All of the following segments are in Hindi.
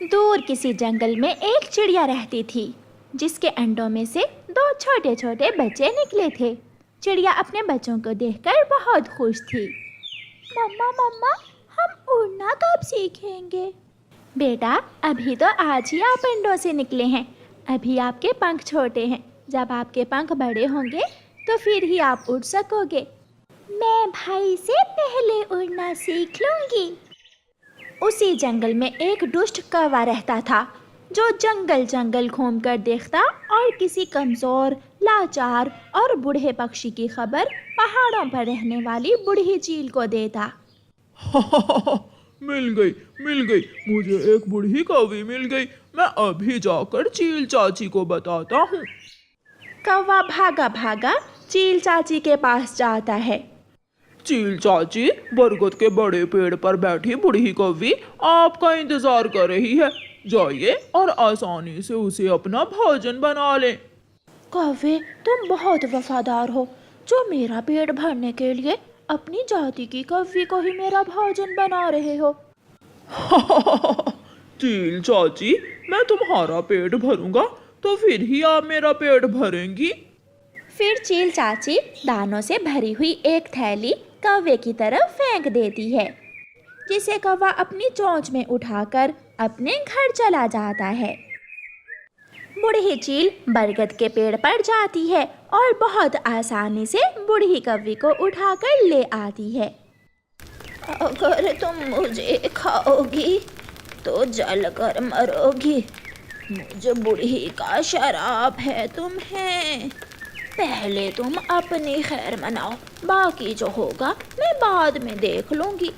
दूर किसी जंगल में एक चिड़िया रहती थी जिसके अंडों में से दो छोटे छोटे बच्चे निकले थे। चिड़िया अपने बच्चों को देखकर बहुत खुश थी। मम्मा मम्मा, हम उड़ना कब सीखेंगे? बेटा, अभी तो आज ही आप अंडों से निकले हैं। अभी आपके पंख छोटे हैं। जब आपके पंख बड़े होंगे तो फिर ही आप उड़ सकोगे। मैं भाई से पहले उड़ना सीख लूंगी। उसी जंगल में एक दुष्ट कौवा रहता था जो जंगल जंगल घूमकर देखता और किसी कमज़ोर, लाचार और बूढ़े पक्षी की खबर पहाड़ों पर रहने वाली बूढ़ी चील को देता। मिल गई, मुझे एक बूढ़ी कौवी मिल गई। मैं अभी जाकर चील चाची को बताता हूँ। कौवा भागा भागा चील चाची के पास जाता है। चील चाची, बरगद के बड़े पेड़ पर बैठी बूढ़ी कौवी आपका इंतजार कर रही है। जाइए और आसानी से उसे अपना भोजन बना लें। कौवे, तुम बहुत वफादार हो जो मेरा पेट भरने के लिए अपनी जाति की कौवी को ही मेरा भोजन बना रहे हो। चील चाची, मैं तुम्हारा पेट भरूंगा तो फिर ही आप मेरा पेट भरेंगी। फिर चील चाची दानों से भरी हुई एक थैली कौवे की तरफ फेंक देती है, जिसे कौवा अपनी चोंच में उठाकर अपने घर चला जाता है। बूढ़ी चील बरगद के पेड़ पर जाती है और बहुत आसानी से बूढ़ी कौवी को उठाकर ले आती है। अगर तुम मुझे खाओगी तो जलकर मरोगी। मुझे बूढ़ी का शराब है तुम्हें। पहले तुम अपनी खैर मनाओ, बाकी जो होगा मैं बाद में देख लूंगी।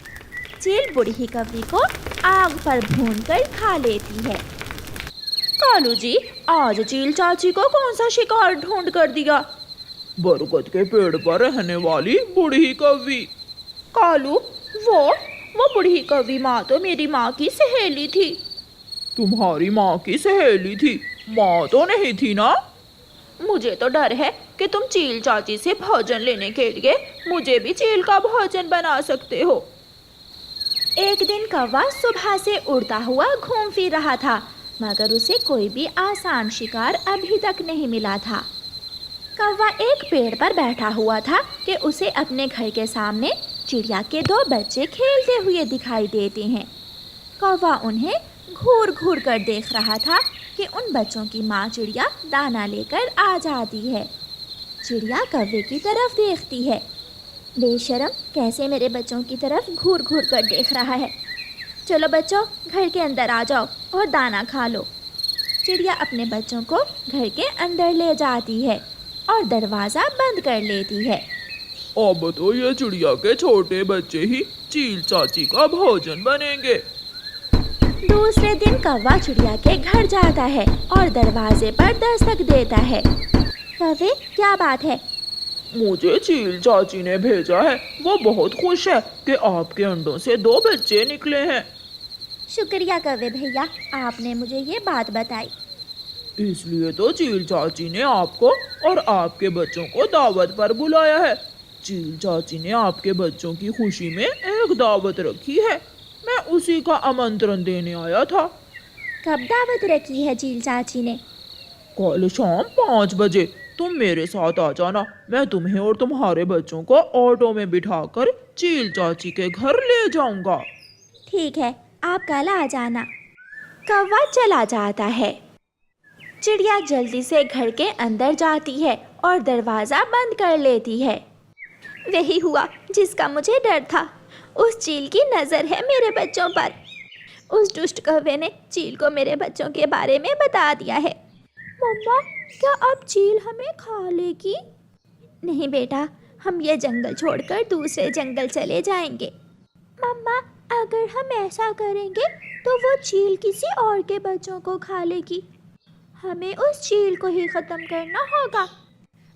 चील बूढ़ी कौवी को आग पर भूनकर खा लेती है। कालू जी, आज चील चाची को कौन सा शिकार ढूंढ कर दिया? बरगद के पेड़ पर रहने वाली बूढ़ी कौवी। कालू, वो बूढ़ी कौवी माँ तो मेरी माँ की सहेली थी। तुम्हारी माँ की सहेली थी? माँ तो नहीं थी ना? मुझे तो डर है कि तुम चील चाची से भोजन लेने के लिए मुझे भी चील का भोजन बना सकते हो। एक दिन कौवा सुबह से उड़ता हुआ घूम फिर रहा था, मगर उसे कोई भी आसान शिकार अभी तक नहीं मिला था। कौवा एक पेड़ पर बैठा हुआ था कि उसे अपने घर के सामने चिड़िया के दो बच्चे खेलते हुए दिखाई देते हैं। कौवा उन्हें घूर घूर कर देख रहा था कि उन बच्चों की माँ चिड़िया दाना लेकर आ जाती है। चिड़िया कौवे की तरफ देखती है। बेशरम, कैसे मेरे बच्चों की तरफ घूर घूर कर देख रहा है। चलो बच्चों, घर के अंदर आ जाओ और दाना खा लो। चिड़िया अपने बच्चों को घर के अंदर ले जाती है और दरवाज़ा बंद कर लेती है। अब तो ये चिड़िया के छोटे बच्चे ही चील चाची का भोजन बनेंगे। दूसरे दिन कौवा चिड़िया के घर जाता है और दरवाजे पर दस्तक देता है। कौवे, क्या बात है? मुझे चील चाची ने भेजा है। वो बहुत खुश है कि आपके अंडों से दो बच्चे निकले हैं। शुक्रिया कौवे भैया, आपने मुझे ये बात बताई। इसलिए तो चील चाची ने आपको और आपके बच्चों को दावत पर बुलाया है। चील चाची ने आपके बच्चों की खुशी में एक दावत रखी है। मैं उसी का आमंत्रण देने आया था। कब दावत रखी है चील चाची ने? कल शाम 5 बजे तुम मेरे साथ आ जाना। मैं तुम्हें और तुम्हारे बच्चों को ऑटो में बिठाकर चील चाची के घर ले जाऊंगा। ठीक है, आप कल आ जाना। कौवा चला जाता है। चिड़िया जल्दी से घर के अंदर जाती है और दरवाज़ा बंद कर लेती है। वही हुआ जिसका मुझे डर था। उस चील की नज़र है मेरे बच्चों पर। उस दुष्ट कौवे ने चील को मेरे बच्चों के बारे में बता दिया है। मम्मा, क्या अब चील हमें खा लेगी? नहीं बेटा, हम ये जंगल छोड़कर दूसरे जंगल चले जाएंगे। मम्मा, अगर हम ऐसा करेंगे तो वो चील किसी और के बच्चों को खा लेगी। हमें उस चील को ही ख़त्म करना होगा।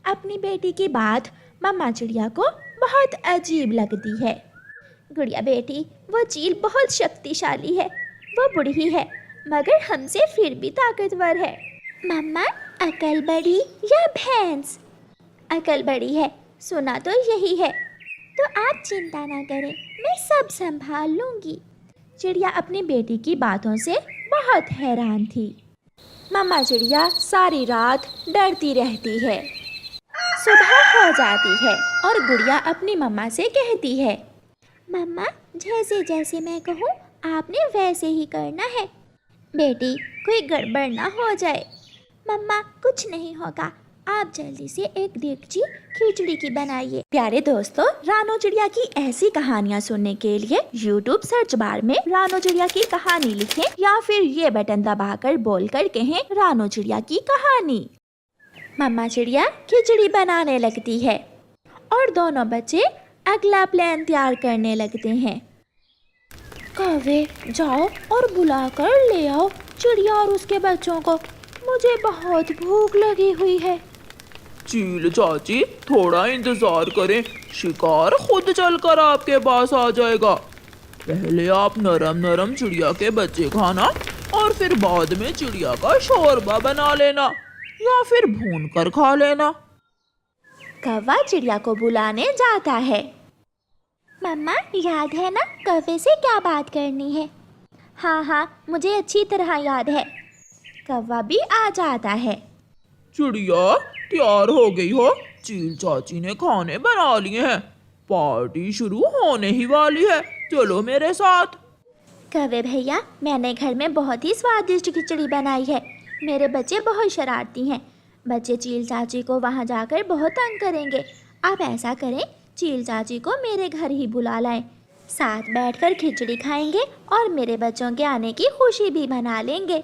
अपनी बेटी की बात मम्मा चिड़िया को बहुत अजीब लगती है। गुड़िया बेटी, वो चील बहुत शक्तिशाली है। वो बूढ़ी है मगर हमसे फिर भी ताकतवर है। मम्मा, अकल बड़ी या भैंस? अकल बड़ी है, सुना तो यही है। तो आप चिंता ना करें, मैं सब संभाल लूँगी। चिड़िया अपनी बेटी की बातों से बहुत हैरान थी। मम्मा चिड़िया सारी रात डरती रहती है। सुबह हो जाती है और गुड़िया अपनी मम्मा से कहती है, मम्मा जैसे जैसे मैं कहूँ आपने वैसे ही करना है। बेटी कोई गड़बड़ ना हो जाए। मम्मा कुछ नहीं होगा, आप जल्दी से एक देगची खिचड़ी की बनाइए। प्यारे दोस्तों, रानो चिड़िया की ऐसी कहानियाँ सुनने के लिए YouTube सर्च बार में रानो चिड़िया की कहानी लिखें या फिर ये बटन दबाकर बोलकर कहें रानो चिड़िया की कहानी। मम्मा चिड़िया खिचड़ी बनाने लगती है और दोनों बच्चे अगला प्लान तैयार करने लगते हैं। कौवे जाओ और बुलाकर ले आओ चिड़िया और उसके बच्चों को, मुझे बहुत भूख लगी हुई है। चील चाची थोड़ा इंतजार करें, शिकार खुद चलकर आपके पास आ जाएगा। पहले आप नरम नरम चिड़िया के बच्चे खाना और फिर बाद में चिड़िया का शोरबा बना लेना या फिर भून कर खा लेना। कौवा चिड़िया को बुलाने जाता है। मम्मा याद है ना कौवे से क्या बात करनी है? हाँ हाँ मुझे अच्छी तरह याद है। कौवा भी आ जाता है। चिड़िया तैयार हो गई हो? चील चाची ने खाने बना लिए हैं, पार्टी शुरू होने ही वाली है, चलो मेरे साथ। कौवे भैया मैंने घर में बहुत ही स्वादिष्ट खिचड़ी बनाई है। मेरे बच्चे बहुत शरारती हैं। बच्चे चील चाची को वहाँ जाकर बहुत तंग करेंगे। आप ऐसा करें चील चाची को मेरे घर ही बुला लाएं। साथ बैठकर खिचड़ी खाएंगे और मेरे बच्चों के आने की खुशी भी मना लेंगे।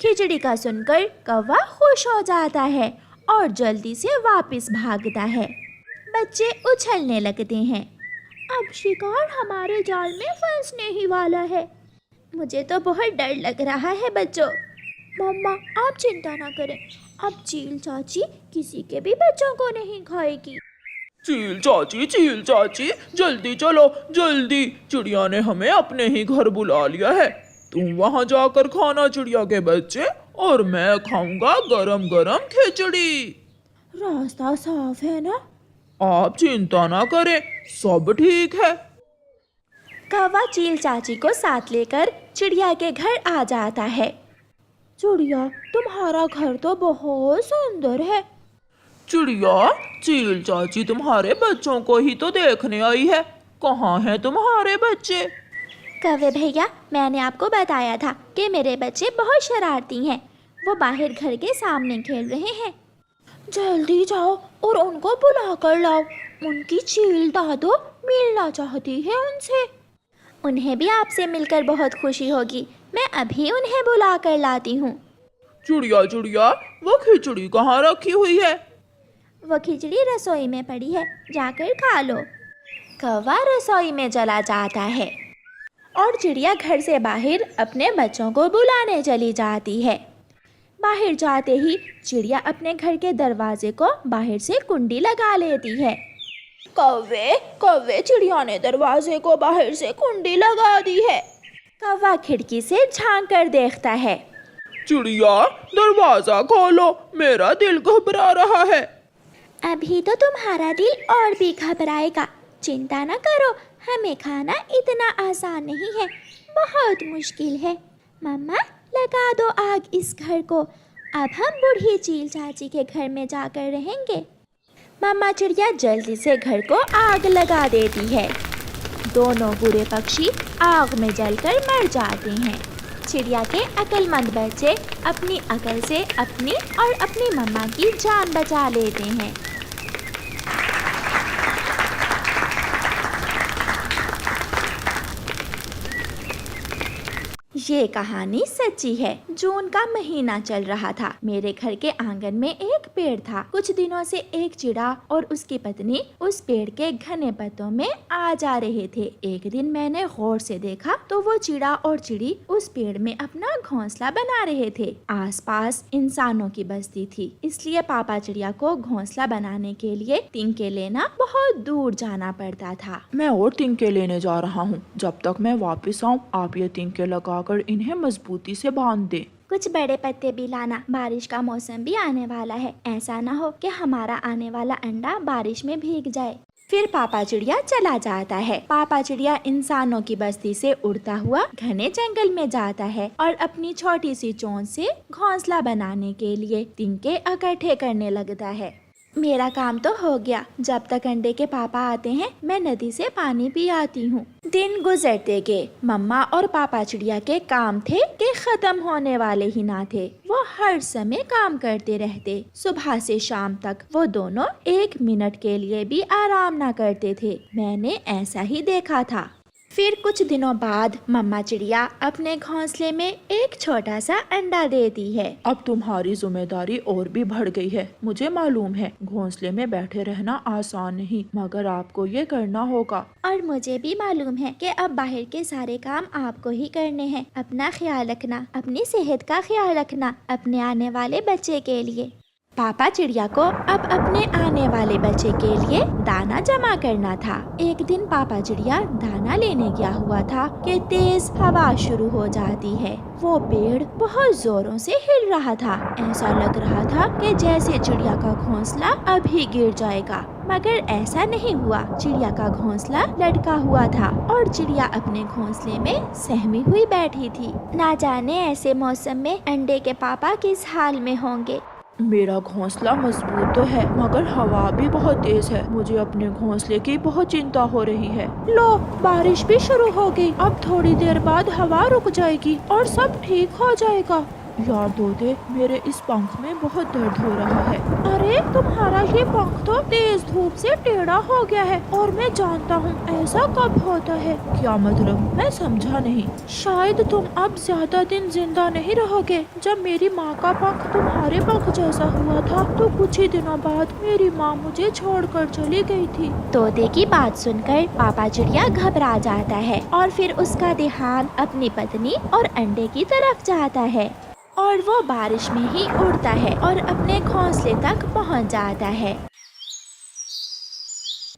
खिचड़ी का सुनकर कौवा खुश हो जाता है और जल्दी से वापस भागता है। बच्चे उछलने लगते हैं। अब शिकार हमारे जाल में फंसने ही वाला है। मुझे तो बहुत डर लग रहा है बच्चों। मम्मा आप चिंता ना करें, अब चील चाची किसी के भी बच्चों को नहीं खाएगी। चील चाची जल्दी चलो जल्दी, चिड़िया ने हमें अपने ही घर बुला लिया है। तुम वहाँ जाकर खाना चिड़िया के बच्चे और मैं खाऊंगा गरम गरम खिचड़ी। रास्ता साफ है ना? आप चिंता ना करें, सब ठीक है। कौवा चील चाची को साथ लेकर चिड़िया के घर आ जाता है। चिड़िया तुम्हारा घर तो बहुत सुंदर है। चिड़िया चील चाची तुम्हारे बच्चों को ही तो देखने आई है, कहाँ हैं तुम्हारे बच्चे? कौवे भैया मैंने आपको बताया था कि मेरे बच्चे बहुत शरारती हैं। वो बाहर घर के सामने खेल रहे हैं। जल्दी जाओ और उनको बुला कर लाओ। उनकी चील दादो मिलना चाहती है उनसे। उन्हें भी आपसे मिलकर बहुत खुशी होगी। मैं अभी उन्हें बुला कर लाती हूँ। चिड़िया वो खिचड़ी कहाँ रखी हुई है? वो खिचड़ी रसोई में पड़ी है, जाकर खा लो। कौवा रसोई में चला जाता है और चिड़िया घर से बाहर अपने बच्चों को बुलाने चली जाती है। बाहर जाते ही चिड़िया अपने घर के दरवाजे को बाहर से कुंडी लगा लेती है। कौवे चिड़िया ने दरवाजे को बाहर से कुंडी लगा दी है। कौवा खिड़की से झांक कर देखता है। चिड़िया दरवाजा खोलो, मेरा दिल घबरा रहा है। अभी तो तुम्हारा दिल और भी घबराएगा। चिंता न करो, हमें खाना इतना आसान नहीं है, बहुत मुश्किल है। मम्मा लगा दो आग इस घर को, अब हम बूढ़ी चील चाची के घर में जाकर रहेंगे। मम्मा चिड़िया जल्दी से घर को आग लगा देती है। दोनों बुरे पक्षी आग में जलकर मर जाते हैं। चिड़िया के अक्लमंद बच्चे अपनी अकल से अपनी और अपनी मम्मा की जान बचा लेते हैं। ये कहानी सच्ची है। जून का महीना चल रहा था। मेरे घर के आंगन में एक पेड़ था। कुछ दिनों से एक चिड़ा और उसकी पत्नी उस पेड़ के घने पत्तों में आ जा रहे थे। एक दिन मैंने गौर से देखा तो वो चिड़ा और चिड़ी उस पेड़ में अपना घोंसला बना रहे थे। आसपास इंसानों की बस्ती थी, इसलिए पापा चिड़िया को घोंसला बनाने के लिए तिनके लेना बहुत दूर जाना पड़ता था। मैं और तिनके लेने जा रहा हूँ, जब तक मैं वापस आऊँ आप ये तिनके लगाकर इन्हें मजबूती से बांध दे। कुछ बड़े पत्ते भी लाना, बारिश का मौसम भी आने वाला है। ऐसा ना हो कि हमारा आने वाला अंडा बारिश में भीग जाए। फिर पापा चिड़िया चला जाता है। पापा चिड़िया इंसानों की बस्ती से उड़ता हुआ घने जंगल में जाता है और अपनी छोटी सी चोंच से घोंसला बनाने के लिए तिनके इकट्ठे करने लगता है। मेरा काम तो हो गया। जब तक अंडे के पापा आते हैं मैं नदी से पानी पी आती हूँ। दिन गुजरते गए। मम्मा और पापा चिड़िया के काम थे कि खत्म होने वाले ही ना थे। वो हर समय काम करते रहते। सुबह से शाम तक वो दोनों 1 मिनट के लिए भी आराम ना करते थे। मैंने ऐसा ही देखा था। फिर कुछ दिनों बाद मम्मा चिड़िया अपने घोंसले में एक छोटा सा अंडा देती है। अब तुम्हारी जिम्मेदारी और भी बढ़ गई है। मुझे मालूम है घोंसले में बैठे रहना आसान नहीं, मगर आपको ये करना होगा। और मुझे भी मालूम है कि अब बाहर के सारे काम आपको ही करने हैं। अपना ख्याल रखना, अपनी सेहत का ख्याल रखना, अपने आने वाले बच्चे के लिए। पापा चिड़िया को अब अपने आने वाले बच्चे के लिए दाना जमा करना था। एक दिन पापा चिड़िया दाना लेने गया हुआ था कि तेज हवा शुरू हो जाती है। वो पेड़ बहुत जोरों से हिल रहा था। ऐसा लग रहा था कि जैसे चिड़िया का घोंसला अभी गिर जाएगा, मगर ऐसा नहीं हुआ। चिड़िया का घोंसला लटका हुआ था और चिड़िया अपने घोंसले में सहमी हुई बैठी थी। ना जाने ऐसे मौसम में अंडे के पापा किस हाल में होंगे। मेरा घोंसला मजबूत तो है, मगर हवा भी बहुत तेज है। मुझे अपने घोंसले की बहुत चिंता हो रही है। लो, बारिश भी शुरू हो गई। अब थोड़ी देर बाद हवा रुक जाएगी और सब ठीक हो जाएगा। यार तोते, मेरे इस पंख में बहुत दर्द हो रहा है। अरे तुम्हारा ये पंख तो तेज धूप से टेढ़ा हो गया है और मैं जानता हूँ ऐसा कब होता है। क्या मतलब? मैं समझा नहीं। शायद तुम अब ज्यादा दिन जिंदा नहीं रहोगे। जब मेरी माँ का पंख तुम्हारे पंख जैसा हुआ था तो कुछ ही दिनों बाद मेरी माँ मुझे छोड़कर चली गई थी। तोते की बात सुनकर पापा चिड़िया घबरा जाता है और फिर उसका ध्यान अपनी पत्नी और अंडे की तरफ जाता है और वो बारिश में ही उड़ता है और अपने घोंसले तक पहुंच जाता है।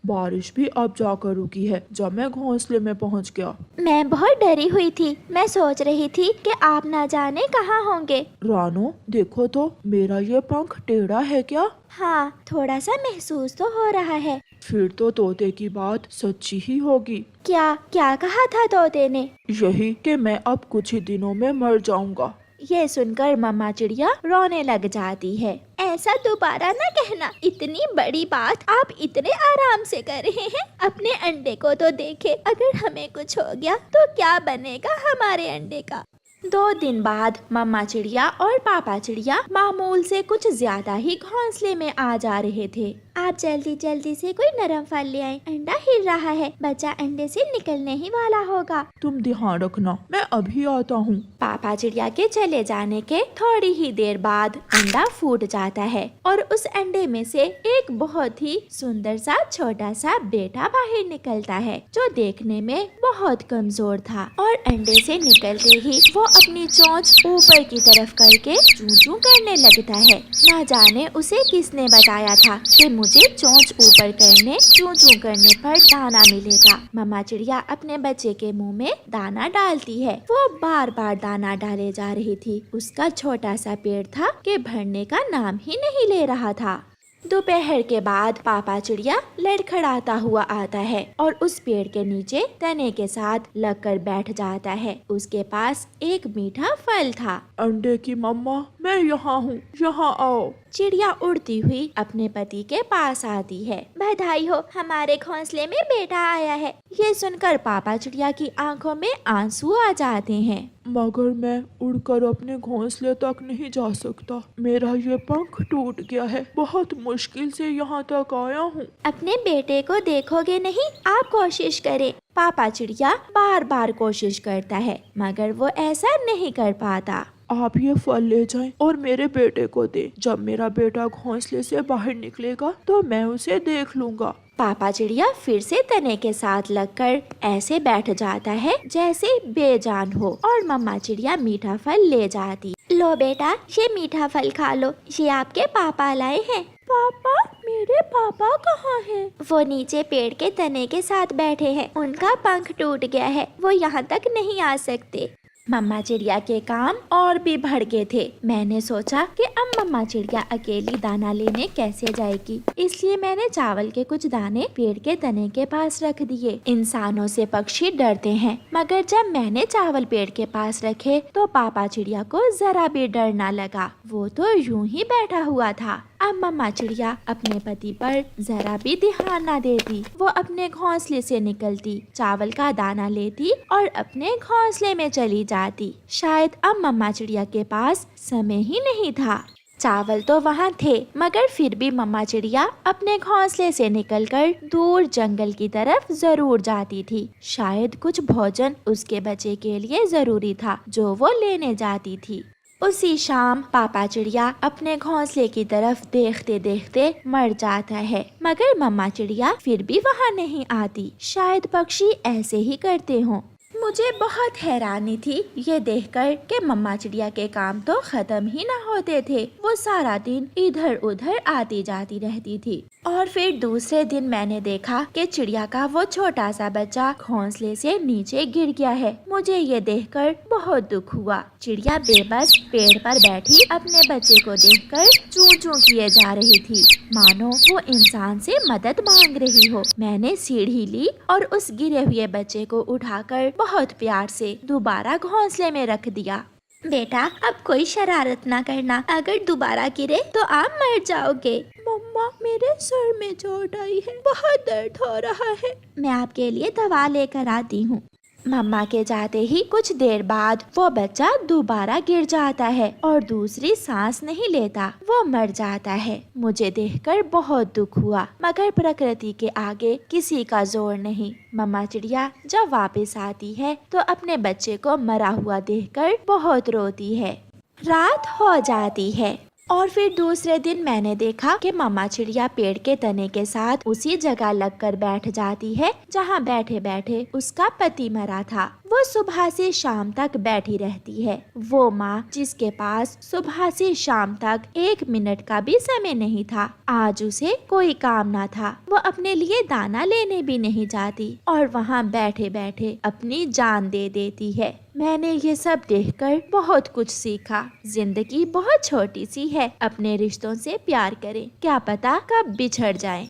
बारिश भी अब जाकर रुकी है जब मैं घोंसले में पहुंच गया। मैं बहुत डरी हुई थी। मैं सोच रही थी कि आप ना जाने कहाँ होंगे। रानो, देखो तो मेरा ये पंख टेढ़ा है क्या? हाँ, थोड़ा सा महसूस तो हो रहा है। फिर तो तोते की बात सच्ची ही होगी। क्या क्या कहा था तोते ने? यही कि मैं अब कुछ ही दिनों में मर जाऊंगा। ये सुनकर मम्मा चिड़िया रोने लग जाती है। ऐसा दोबारा ना कहना। इतनी बड़ी बात आप इतने आराम से कर रहे हैं। अपने अंडे को तो देखे, अगर हमें कुछ हो गया तो क्या बनेगा हमारे अंडे का। 2 दिन बाद मम्मा चिड़िया और पापा चिड़िया मामूल से कुछ ज्यादा ही घोंसले में आ जा रहे थे। आप जल्दी जल्दी से कोई नरम फल ले आए। अंडा हिल रहा है, बच्चा अंडे से निकलने ही वाला होगा। तुम ध्यान रखना, मैं अभी आता हूँ। पापा चिड़िया के चले जाने के थोड़ी ही देर बाद अंडा फूट जाता है और उस अंडे में से एक बहुत ही सुंदर सा छोटा सा बेटा बाहर निकलता है, जो देखने में बहुत कमजोर था। और अंडे से निकलते ही वो अपनी चोंच ऊपर की तरफ करके चूं चूं करने लगता है। ना जाने उसे किसने बताया था कि मुझे चोंच ऊपर करने, चूं चूं करने पर दाना मिलेगा। मम्मा चिड़िया अपने बच्चे के मुंह में दाना डालती है। वो बार बार दाना डाले जा रही थी। उसका छोटा सा पेट था कि भरने का नाम ही नहीं ले रहा था। दोपहर के बाद पापा चिड़िया लड़खड़ाता हुआ आता है और उस पेड़ के नीचे तने के साथ लगकर बैठ जाता है। उसके पास एक मीठा फल था। अंडे की मम्मा, मैं यहाँ हूँ, यहाँ आओ। चिड़िया उड़ती हुई अपने पति के पास आती है। बधाई हो, हमारे घोंसले में बेटा आया है। ये सुनकर पापा चिड़िया की आंखों में आंसू आ जाते हैं। मगर मैं उड़कर अपने घोंसले तक नहीं जा सकता। मेरा ये पंख टूट गया है। बहुत मुश्किल से यहाँ तक आया हूँ। अपने बेटे को देखोगे नहीं? आप कोशिश करें। पापा चिड़िया बार बार कोशिश करता है, मगर वो ऐसा नहीं कर पाता। आप ये फल ले जाएं और मेरे बेटे को दे। जब मेरा बेटा घोंसले से बाहर निकलेगा तो मैं उसे देख लूंगा। पापा चिड़िया फिर से तने के साथ लगकर ऐसे बैठ जाता है जैसे बेजान हो और मम्मा चिड़िया मीठा फल ले जाती। लो बेटा, ये मीठा फल खा लो, ये आपके पापा लाए हैं। पापा? मेरे पापा कहाँ हैं? वो नीचे पेड़ के तने के साथ बैठे हैं। उनका पंख टूट गया है, वो यहाँ तक नहीं आ सकते। मम्मा चिड़िया के काम और भी बढ़ गए थे। मैंने सोचा कि अब मम्मा चिड़िया अकेली दाना लेने कैसे जाएगी, इसलिए मैंने चावल के कुछ दाने पेड़ के तने के पास रख दिए। इंसानों से पक्षी डरते हैं, मगर जब मैंने चावल पेड़ के पास रखे तो पापा चिड़िया को जरा भी डर ना लगा। वो तो यूं ही बैठा हुआ था। अब मम्मा चिड़िया अपने पति पर जरा भी ध्यान ना देती। वो अपने घोंसले से निकलती, चावल का दाना लेती और अपने घोंसले में चली जाती। शायद अब मम्मा चिड़िया के पास समय ही नहीं था। चावल तो वहाँ थे, मगर फिर भी मम्मा चिड़िया अपने घोंसले से निकलकर दूर जंगल की तरफ जरूर जाती थी। शायद कुछ भोजन उसके बच्चे के लिए जरूरी था जो वो लेने जाती थी। उसी शाम पापा चिड़िया अपने घोंसले की तरफ देखते देखते मर जाता है, मगर मम्मा चिड़िया फिर भी वहाँ नहीं आती। शायद पक्षी ऐसे ही करते हों। मुझे बहुत हैरानी थी ये देखकर कि मम्मा चिड़िया के काम तो खत्म ही ना होते थे। वो सारा दिन इधर उधर आती जाती रहती थी। और फिर दूसरे दिन मैंने देखा कि चिड़िया का वो छोटा सा बच्चा घोंसले से नीचे गिर गया है। मुझे ये देखकर बहुत दुख हुआ। चिड़िया बेबस पेड़ पर बैठी अपने बच्चे को देखकर चूं चूं किए जा रही थी, मानो वो इंसान से मदद मांग रही हो। मैंने सीढ़ी ली और उस गिरे हुए बच्चे को उठाकर बहुत प्यार से दोबारा घोंसले में रख दिया। बेटा, अब कोई शरारत ना करना, अगर दोबारा गिरे तो आप मर जाओगे। मम्मा, मेरे सर में चोट आई है, बहुत दर्द हो रहा है। मैं आपके लिए दवा लेकर आती हूँ। मम्मा के जाते ही कुछ देर बाद वो बच्चा दोबारा गिर जाता है और दूसरी सांस नहीं लेता, वो मर जाता है। मुझे देखकर बहुत दुख हुआ, मगर प्रकृति के आगे किसी का जोर नहीं। मम्मा चिड़िया जब वापस आती है तो अपने बच्चे को मरा हुआ देखकर बहुत रोती है। रात हो जाती है और फिर दूसरे दिन मैंने देखा कि मम्मा चिड़िया पेड़ के तने के साथ उसी जगह लगकर बैठ जाती है जहाँ बैठे बैठे उसका पति मरा था। वो सुबह से शाम तक बैठी रहती है। वो माँ जिसके पास सुबह से शाम तक 1 मिनट का भी समय नहीं था, आज उसे कोई काम ना था। वो अपने लिए दाना लेने भी नहीं जाती और वहाँ बैठे बैठे अपनी जान दे देती है। मैंने ये सब देखकर बहुत कुछ सीखा। जिंदगी बहुत छोटी सी है, अपने रिश्तों से प्यार करें, क्या पता कब बिछड़ जाएं।